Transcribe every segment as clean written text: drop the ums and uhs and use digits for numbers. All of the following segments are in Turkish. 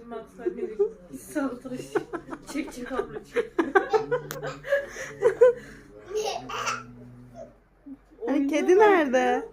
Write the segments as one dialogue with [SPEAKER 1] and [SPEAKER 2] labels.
[SPEAKER 1] Maksat bir saldırış. Çek abla çek.
[SPEAKER 2] Hani kedi nerede?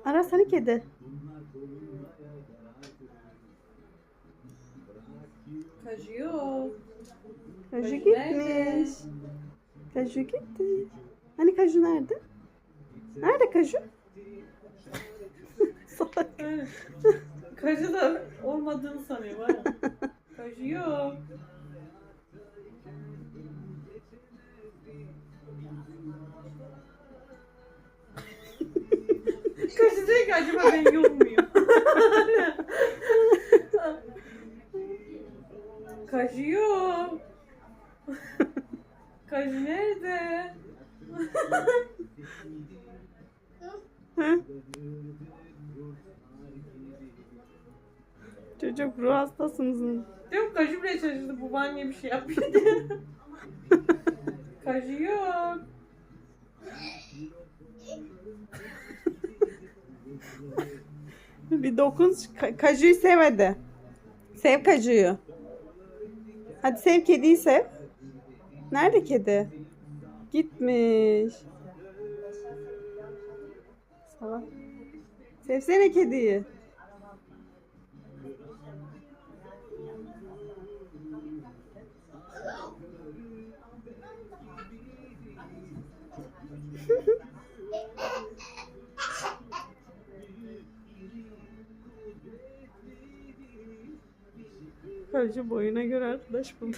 [SPEAKER 2] Aras hani kedi?
[SPEAKER 1] Kaju yok.
[SPEAKER 2] Kaju
[SPEAKER 1] Nerede?
[SPEAKER 2] gitmiş. Kaju gitti. Hani Kaju nerede? Nerede Kaju? Salak.
[SPEAKER 1] Evet. Kaju da olmadığını sanıyor var ya. Kaju yok. Kaju diyor ki acaba ben yok muyum? Kaju yok. Kaju nerede?
[SPEAKER 2] Hı? Çocuk ruh hastası mısın?
[SPEAKER 1] Diyorum Kaju bile şaşırdı. Bu bana niye bir şey yapıyor diye. Kaju yok.
[SPEAKER 2] Bir dokun. Kaju'yu sev hadi. Sev Kaju'yu. Hadi sev kediyi sev. Nerede kedi? Gitmiş. Salak. Sevsene kediyi. Kaju boyuna göre arkadaş buldu.